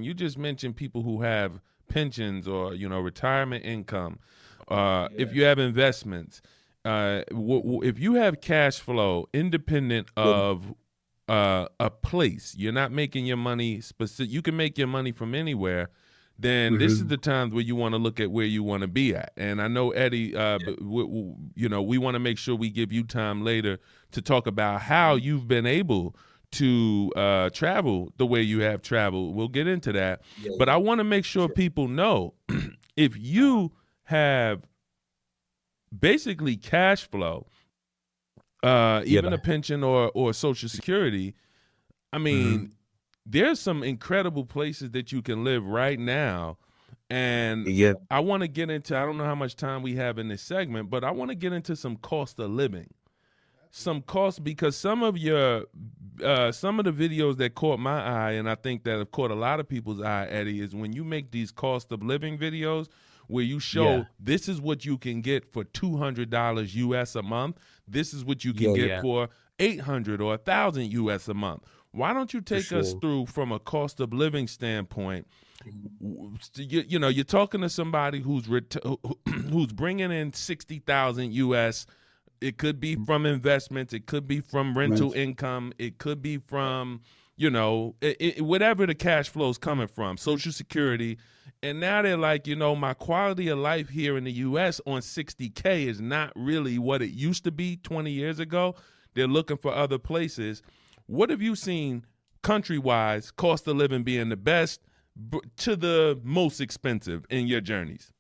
you just mentioned people who have pensions or retirement income. If you have investments, if you have cash flow independent of a place, you're not making your money specific. You can make your money from anywhere. Then this is the times where you want to look at where you want to be at. And I know Eddie, we want to make sure we give you time later to talk about how you've been able to travel the way you have traveled. We'll get into that. But I want to make sure people know if you have basically cash flow, even a pension or Social Security, I mean, there's some incredible places that you can live right now. And I want to get into, I don't know how much time we have in this segment, but I want to get into some cost of living. Some cost, because some of the videos that caught my eye, and I think that have caught a lot of people's eye, Eddie, is when you make these cost of living videos where you show this is what you can get for $200 US a month. This is what you can get for $800 or $1,000 US a month. Why don't you take us through from a cost of living standpoint? You're talking to somebody who's bringing in $60,000 US. It could be from investments. It could be from rental income. It could be from, whatever the cash flow is coming from, Social Security. And now they're like, my quality of life here in the U.S. on $60K is not really what it used to be 20 years ago. They're looking for other places. What have you seen country-wise, cost of living being the best to the most expensive in your journeys?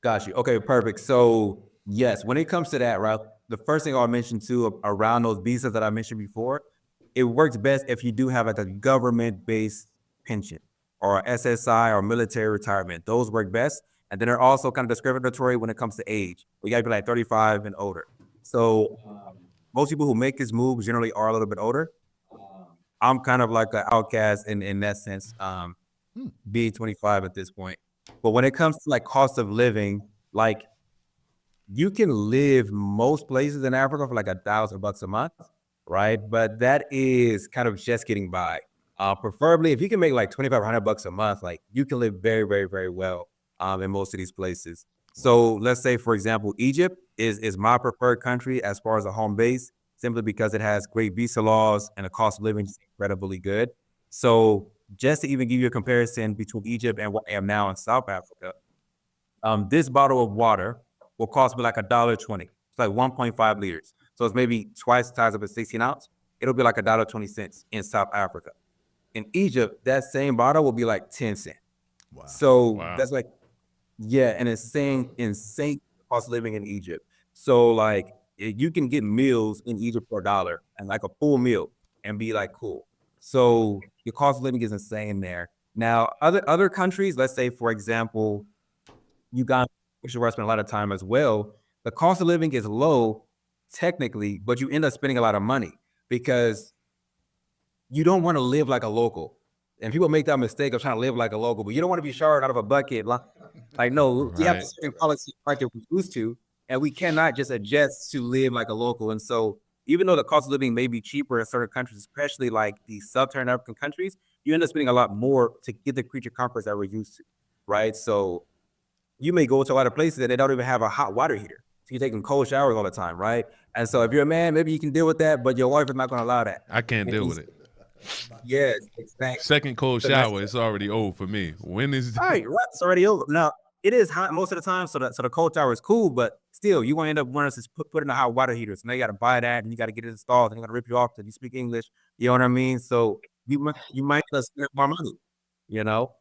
Got you. Okay, perfect. So yes, when it comes to that, right, the first thing I'll mention too around those visas that I mentioned before, it works best if you do have like a government-based pension or SSI or military retirement. Those work best. And then they're also kind of discriminatory when it comes to age. We gotta be like 35 and older. So most people who make this move generally are a little bit older. I'm kind of like an outcast in that sense, being 25 at this point. But when it comes to like cost of living, like you can live most places in Africa for like $1,000 a month, right? But that is kind of just getting by. Preferably, if you can make like $2,500 a month, like you can live very, very, very well in most of these places. So let's say, for example, Egypt is my preferred country as far as a home base, simply because it has great visa laws and the cost of living is incredibly good. So just to even give you a comparison between Egypt and what I am now in South Africa, this bottle of water will cost me like $1.20. It's like 1.5 liters. So it's maybe twice the size of a 16 ounce. It'll be like $1.20 in South Africa. In Egypt, that same bottle will be like 10 cents. Wow. So that's like, and it's insane cost of living in Egypt. So like you can get meals in Egypt for $1 and like a full meal and be like, cool. So your cost of living is insane there. Now, other countries, let's say, for example, Uganda, which is where I spend a lot of time as well, the cost of living is low technically, but you end up spending a lot of money because you don't want to live like a local. And people make that mistake of trying to live like a local, but you don't want to be showered out of a bucket. Like, no, we have a certain policy market we're used to, and we cannot just adjust to live like a local. And so even though the cost of living may be cheaper in certain countries, especially like the sub-Saharan African countries, you end up spending a lot more to get the creature comforts that we're used to, right? So you may go to a lot of places that they don't even have a hot water heater. So you're taking cold showers all the time, right? And so if you're a man, maybe you can deal with that, but your wife is not going to allow that. I can't deal with it. Yes, exactly. Second cold shower, it's already old for me. When is right? It's already over. Now it is hot most of the time, so the cold shower is cool, but still, you gonna end up wanting to put in a hot water heater. So now you got to buy that, and you got to get it installed, and they're gonna rip you off because you speak English. You know what I mean? So you might spend more money. You know,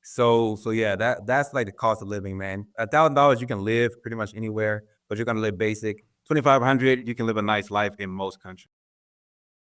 so yeah, that's like the cost of living, man. $1,000 you can live pretty much anywhere, but you're gonna live basic. $2,500 you can live a nice life in most countries.